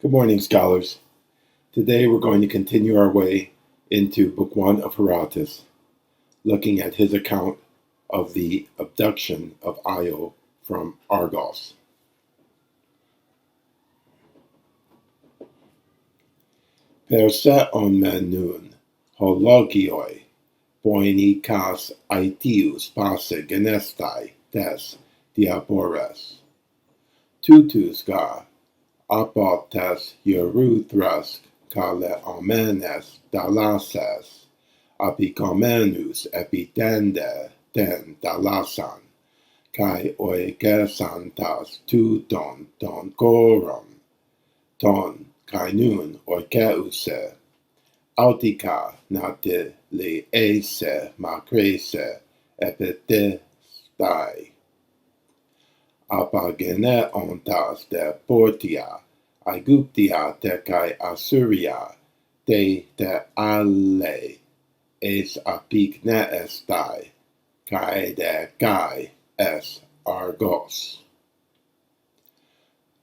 Good morning, scholars. Today we're going to continue our way into Book 1 of Herodotus, looking at his account of the abduction of Io from Argos. Perseon menun hologioi poinikas aetius passe genestai tes diabores. Tutus ga apotes Eurythras kale omenes dalasses apikomenus epitende ten dalasan kai oikesantas tu ton koron ton kai nun oikeuse autika nate le ese macrese epitestai apagene ontas de portia Aegyptia te kai Assyria te alle es apikne estai kai de kai es Argos.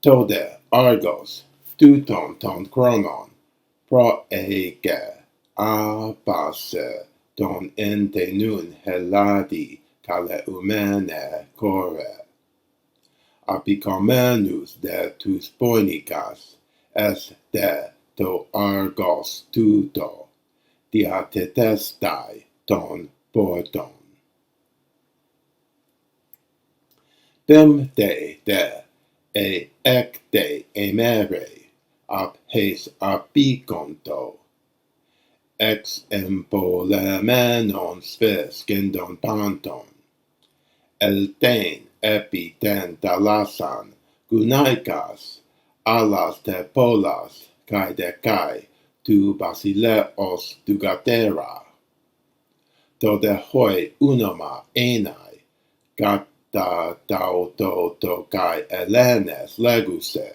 Tode Argos tuton ton chronon pro ege apase ton ente nun heladi kale umene core. Apikomenus de tus poinikas es de to Argos tuto diatetestai ton porton. Dem de e ecte emere ap hes apiconto ex empolemenon spes gendon panton elten epi ten dalasan gunaikas alas te polas kai de kai tu basileos dugatera to de hoi unoma enai gata to kai elenes leguse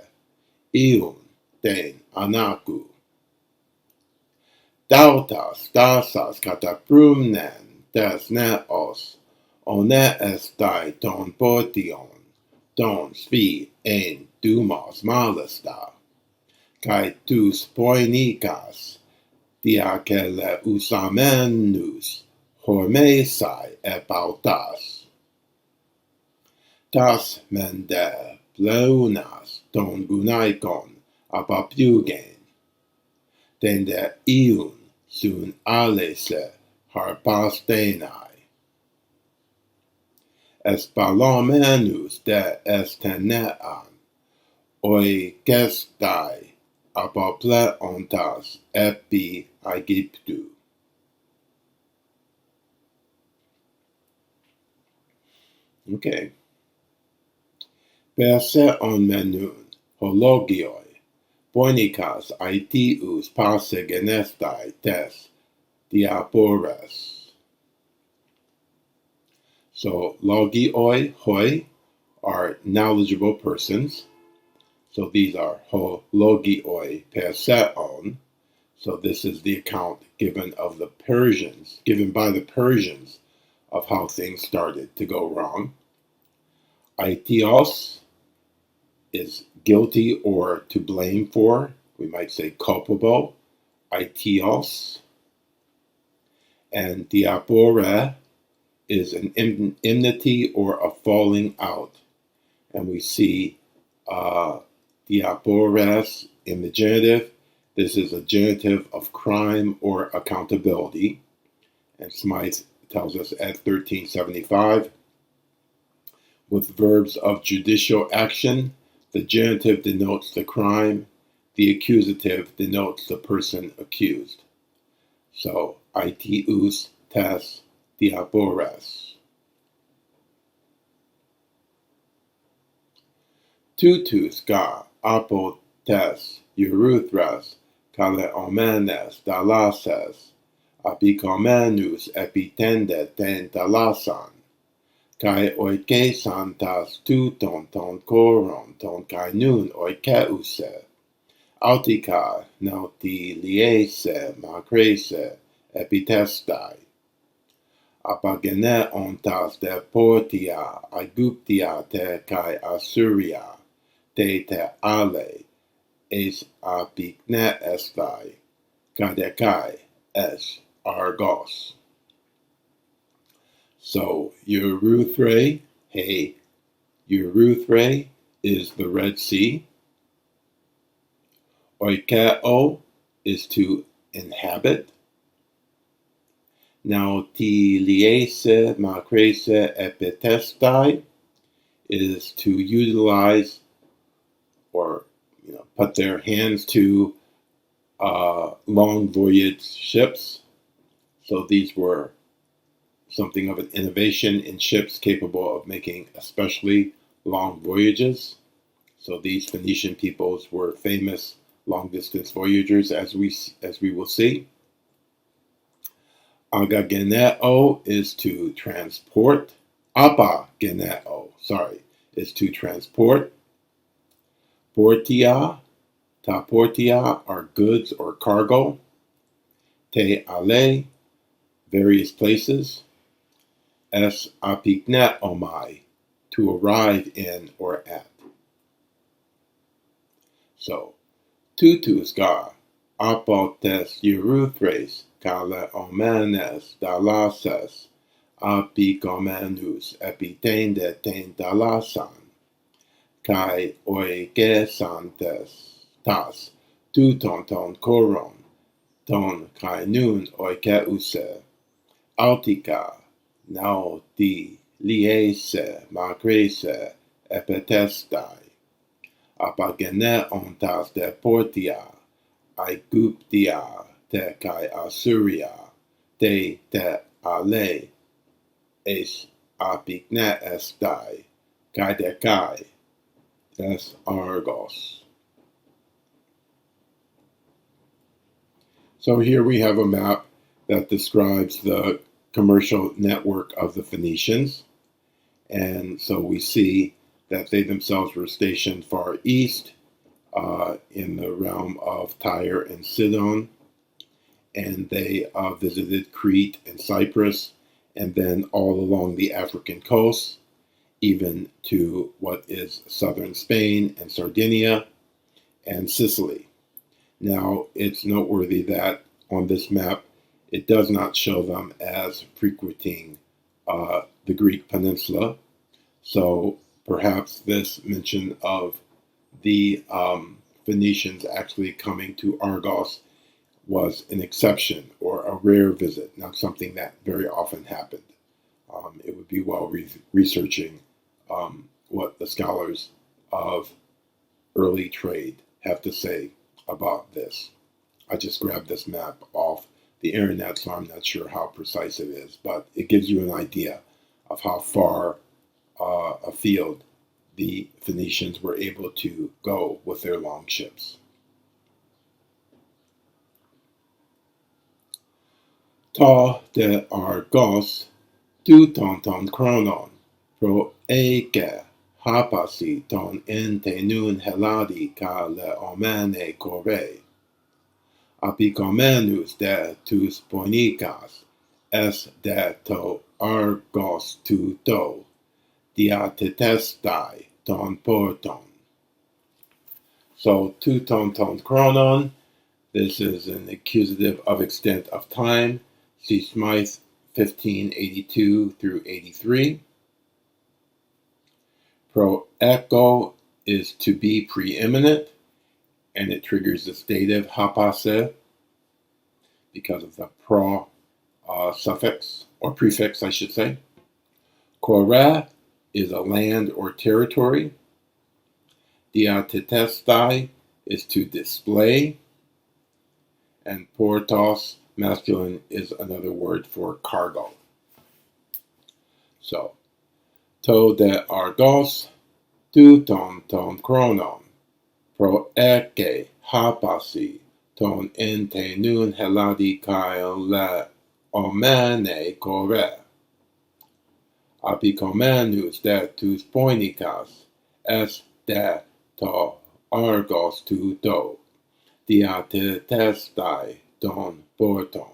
iun ten anaku dautas dasas kataprumnen des neos one estai ton portion, ton spi en dumos malesta, kai tus poinikas, diacele usamenus, hormesai epautas. Tas mende pleunas ton gunaikon apapugen, tende iun sun alese harpastenai. Espalomenus de estenean, oi gestai apopleontas epi Aegyptu. Okay. Perseon menun, hologioi, poinikas aetius passe genestai tes diapores. So logioi, hoi, are knowledgeable persons. So these are hologioi perseon. So this is the account given of the Persians, given by the Persians of how things started to go wrong. Aetios is guilty or to blame for. We might say culpable. Aetios. And diapore is an enmity or a falling out. And we see diapores in the genitive. This is a genitive of crime or accountability. And Smythe tells us at 1375, with verbs of judicial action, the genitive denotes the crime, the accusative denotes the person accused. So, aetius tes diapores. Tutus ga apotes Eurythras kale omenes dalasses apikomenus epitende ten dalasan kai oikesantas tuton ton koron ton kai nun oikeuse autika nauti liese macrese epitestai apagene ontas de portia Aegyptia te kai Assyria te alle es apignet estai, kadekai es Argos. So Eurythrae, hey, Eurythrae is the Red Sea. Oikeo is to inhabit. Now tiliese macrese epitestai is to utilize or put their hands to long voyage ships. So these were something of an innovation in ships capable of making especially long voyages. So these Phoenician peoples were famous long-distance voyagers, as we will see. Agageneo is to transport. Apageneo, is to transport. Portia, ta portia are goods or cargo. Te ale, various places. Es apignet omai, to arrive in or at. So, tutus ga, apotes Eurythraes, kale omenes dalases, apigomenus epitein de tein dalasan, kai oikesantes tas, tutonton koron, ton kai nun oikeuse, autica, nao di liese macrese epitestai, apagene ontas de portia, aiguptia te kai asuria, te ale, es apignet estai, kai de kai, es Argos. So here we have a map that describes the commercial network of the Phoenicians. And so we see that they themselves were stationed far east in the realm of Tyre and Sidon. And they visited Crete and Cyprus, and then all along the African coast, even to what is southern Spain and Sardinia and Sicily. Now, it's noteworthy that on this map, it does not show them as frequenting the Greek peninsula. So perhaps this mention of the Phoenicians actually coming to Argos was an exception or a rare visit, not something that very often happened. It would be well researching what the scholars of early trade have to say about this. I just grabbed this map off the internet, so I'm not sure how precise it is, but it gives you an idea of how far afield the Phoenicians were able to go with their long ships. Ta de Argos tu ton chronon pro eke hapasi ton ente nun heladi ka le omene kore. Apicomenus de tus poinicas, es de to Argos tu to, diatetestai ton porton. So, tu ton chronon, this is an accusative of extent of time. See Smythe 1582 through 83. Pro echo is to be preeminent, and it triggers this dative hapase because of the pro suffix, or prefix, I should say. Kore is a land or territory. Diatetestai is to display. And portos, masculine, is another word for cargo. So, to de Argos, tu ton chronon, pro eke hapasi, ton ente nun heladi kai le omene kore. Apicomenus de tus poinicas, es de to Argos tu do, diatetestai ton porton.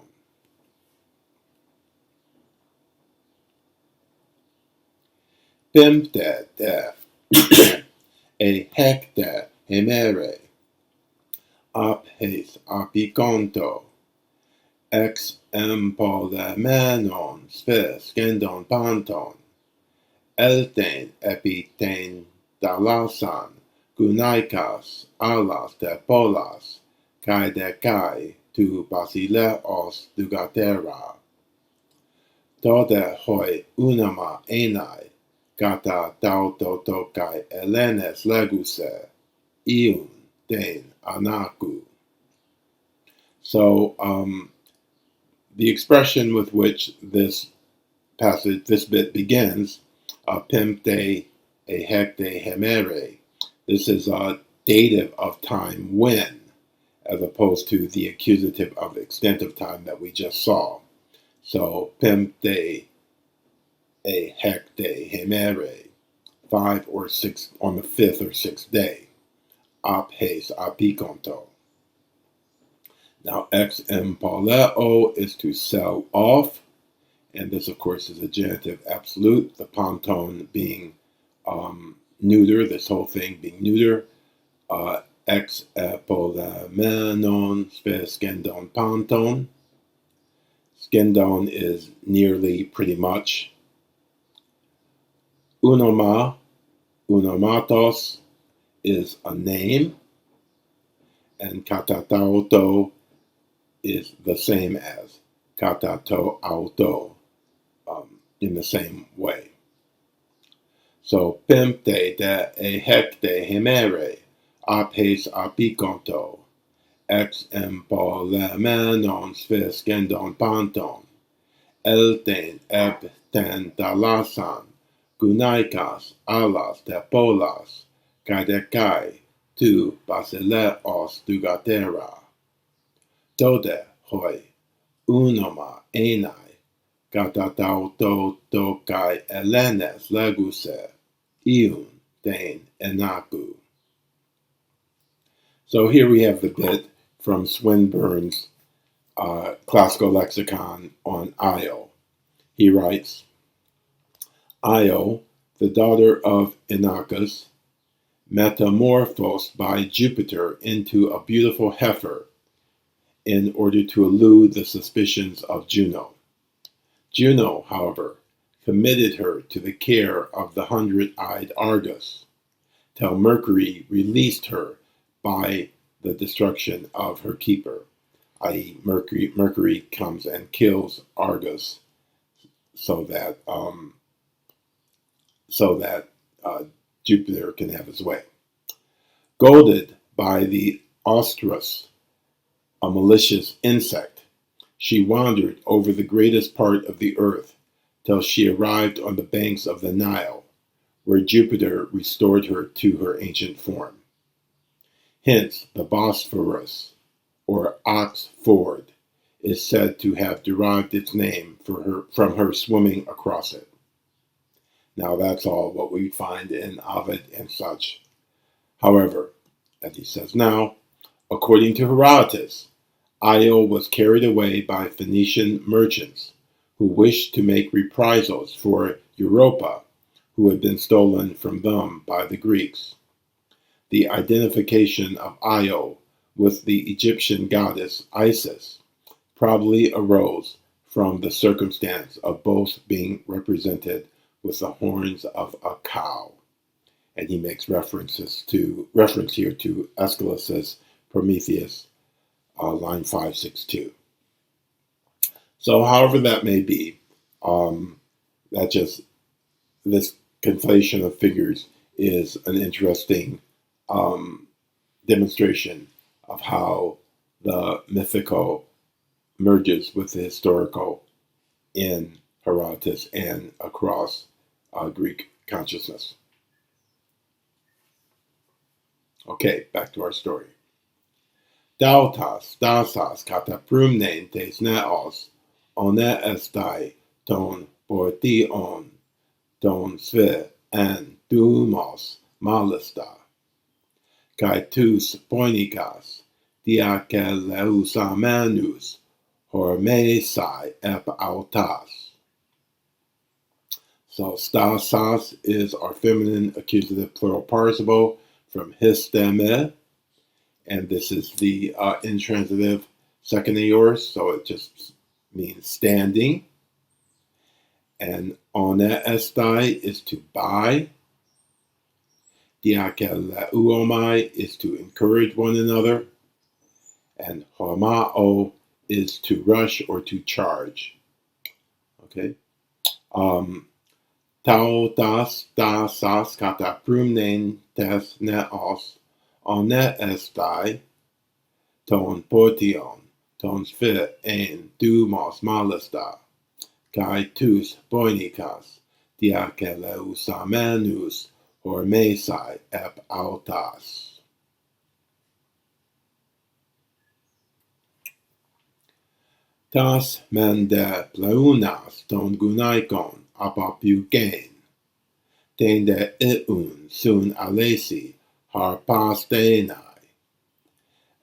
Pimpte de e hecte hemere, apes apiconto, ex empolemenon spes gendon panton, elten epiten dalasan, gunaikas alas de polas, kai de kai tu basileos dugatera. Tode hoi unama enai, kata tautotokai elenes leguse, iun den anaku. So the expression with which this passage, this bit begins, pimte e hecte hemere. This is a dative of time when, as opposed to the accusative of extent of time that we just saw. So pimte e hecte hemere, 5 or 6 on the 5th or 6th day. Apes apikonto. Now, ex empaleo is to sell off, and this, of course, is a genitive absolute, the ponton being neuter, this whole thing being neuter. Ex epolamenon spes gendon ponton. Gendon is nearly, pretty much. Unoma, unomatos is a name, and katatauto is the same as katato auto, in the same way. So pimte de e hecte hemere, apes apiconto, ex empolemenon spes gendon panton, elten epten dalasan, gunaikas alas de polas, kai de kai tu basileos dugatera. Tode hoi unoma enai, katatauto kai elenes leguse, iun den enaku. So here we have the bit from Swinburne's classical lexicon on Io. He writes, Io, the daughter of Inachus, metamorphosed by Jupiter into a beautiful heifer in order to elude the suspicions of Juno. Juno, however, committed her to the care of the 100-eyed Argos, till Mercury released her by the destruction of her keeper, i.e. Mercury comes and kills Argos so that Jupiter can have his way. Goaded by the ostrus, a malicious insect, she wandered over the greatest part of the earth till she arrived on the banks of the Nile, where Jupiter restored her to her ancient form. Hence, the Bosphorus, or Ox Ford, is said to have derived its name from her swimming across it. Now, that's all what we find in Ovid and such. However, as he says now, according to Herodotus, Io was carried away by Phoenician merchants who wished to make reprisals for Europa, who had been stolen from them by the Greeks. The identification of Io with the Egyptian goddess Isis probably arose from the circumstance of both being represented with the horns of a cow. And he makes reference here to Aeschylus's Prometheus, line 562. So, however that may be, this conflation of figures is an interesting demonstration of how the mythical merges with the historical in Herodotus and across Greek consciousness. Okay, back to our story. Dautas, dasas, kataprumnen tes neos, one estai ton portion, ton sve an dumos malista, kai tus poinikas, diakeleusamanus, hormesai ep autas. So stasas is our feminine accusative plural participle from histeme, and this is the intransitive second aorist, so it just means standing. And one estai is to buy. Diakeleuomai is to encourage one another. And homao is to rush or to charge. Okay. Tau das dasas kata prumnen tes neos one estai ton portion ton sfe en dumos malesta kai tus boinikas diakeleusamanus hormesai ep autas. Tas mende pleunas ton gunaikon apapugen, ten de eun sun alesi harpastenai,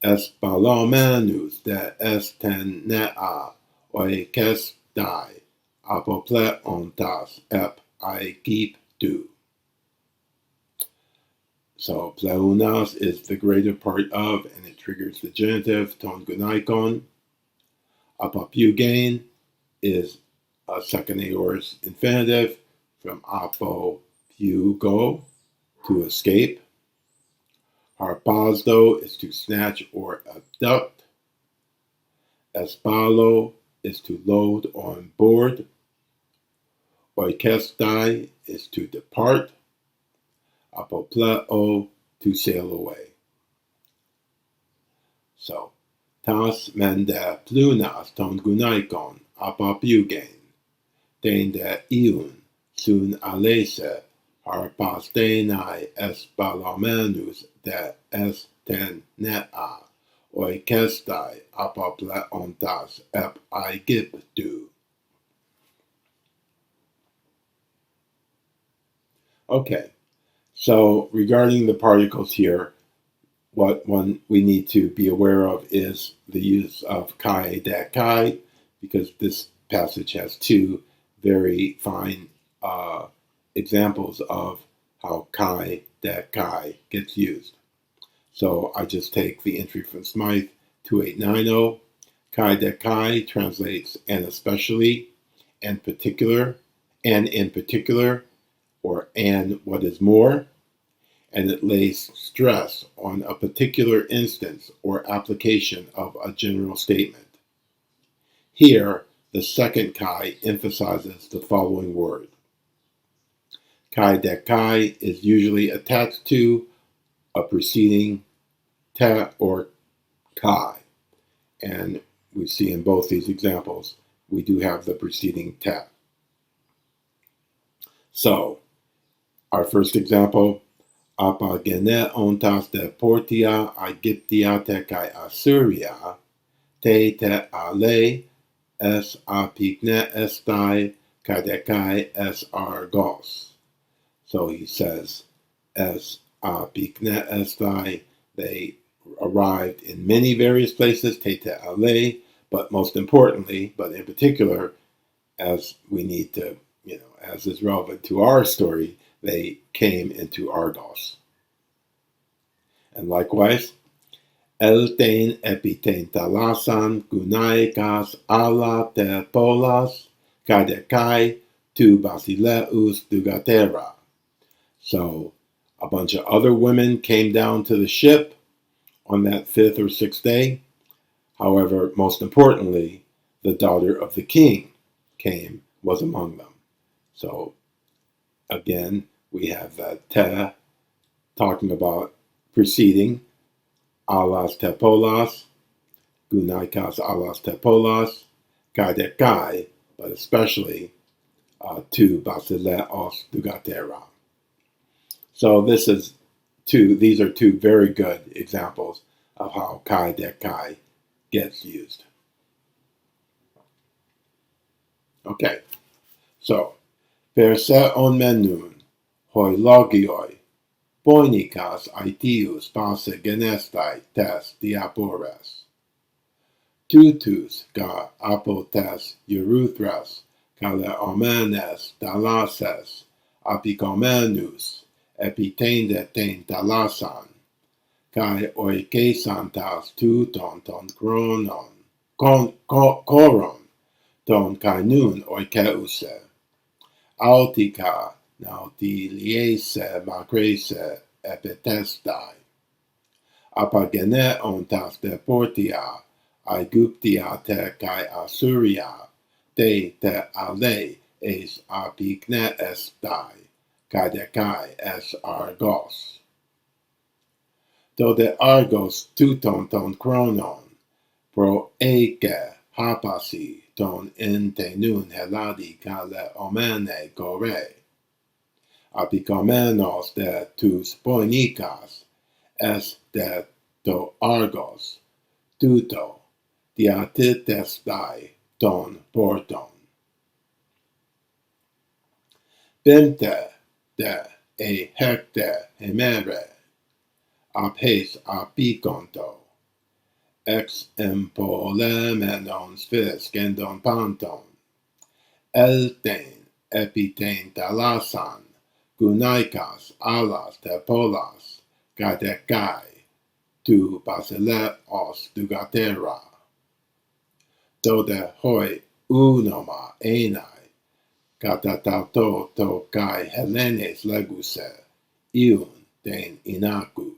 es balomanus de esten nea oikestai apopleontas ep aikiptu. So pleunas is the greater part of, and it triggers the genitive ton gunaikon. Apapugen is a second aorist infinitive from apopugo, to escape. Harpazdo is to snatch or abduct. Espalo is to load on board. Oikestai is to depart. Apopleo, to sail away. So, tas mende plunas ton gunaikon apapugen, ten de iun sun alese harpastenai es balomenus de esten nea oikestai apopleontas ep aigiptu. Okay, so regarding the particles here, what we need to be aware of is the use of kai de kai, because this passage has two very fine examples of how kai de kai gets used. So I just take the entry from Smythe 2890. Kai de kai translates and especially, and particular, and in particular, or and what is more, and it lays stress on a particular instance or application of a general statement. Here, the second kai emphasizes the following word. Kai de kai is usually attached to a preceding te or kai, and we see in both these examples we do have the preceding te. So, our first example, apagene ontas de portia Aegyptia te kai Assyria, te ale es apikne estai kai de kai es Argos. So he says, es apikne estai, they arrived in many various places, te ale, but most importantly, but in particular, as we need to, as is relevant to our story, they came into Argos. And likewise, eltein epitein talasan gunaikas ala te polas kai tu basileus dugatera. So a bunch of other women came down to the ship on that 5th or 6th day. However, most importantly, the daughter of the king was among them. So again, we have te talking about preceding, alas tepolas, gunaikas alas tepolas, kai de kai, but especially tu basileos dugatera. So these are two very good examples of how kai de kai gets used. Okay, so perse on menun, hoi logioi, poinikas aitius pase genestai tes diapores. Tutus ga apotes euruthras, kale omenes dalases, apikomenus, epitende ten dalasan, kai oikeisantas tuton ton koron ton kai nun oikeuse. Altika nautiliese macrese epitestai. Apagene ontas deportia, Aegyptia te kai Assyria, te ale es apigne estai, kai de kai es Argos. Do de Argos tuton ton chronon, pro eke hapasi ton ente nun heladi kale omene gore. Apikomenos de tus poinikas, es de to Argos, tuto, diatitestai ton porton. Bente de hecte hemere, apes apiconto, ex empolemenon sphysgendon panton, elten epiten talasan, gunaikas alas te polas, gadekai, tu basileos dugatera. Do de hoi unoma enai, katatauto to kai Helenes leguse, iun den inaku.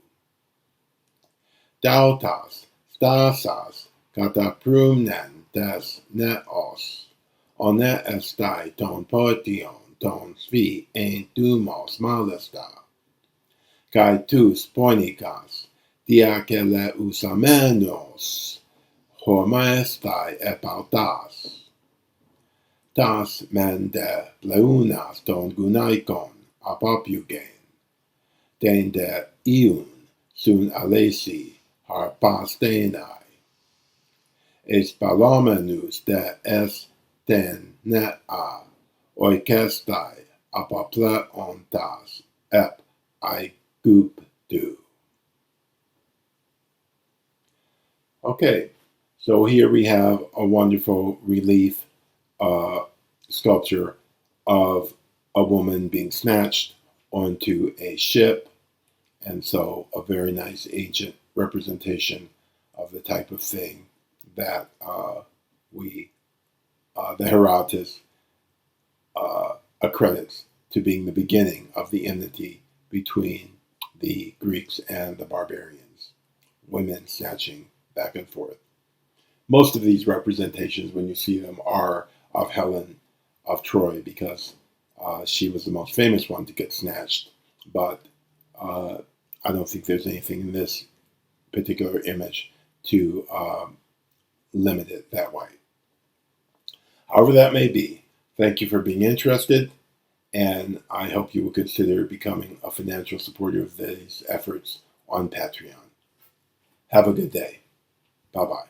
Dautas, stasas, kataprumnen des neos, one estai ton potion, ton svi en dumos malesta, kai tus poinikas, diakele usamenos, hormaestai epautas. Tas men de leunas ton gunaikon apopugen, den de iun sun alesi harpastenai. Es palomenus de esten nea oikestai apopleontas ep aiguptu. Okay, so here we have a wonderful relief sculpture of a woman being snatched onto a ship, and so a very nice ancient representation of the type of thing that the Herodotus accredits to being the beginning of the enmity between the Greeks and the barbarians, women snatching back and forth. Most of these representations, when you see them, are of Helen of Troy, because she was the most famous one to get snatched. But I don't think there's anything in this particular image to limit it that way. However that may be, thank you for being interested, and I hope you will consider becoming a financial supporter of these efforts on Patreon. Have a good day. Bye-bye.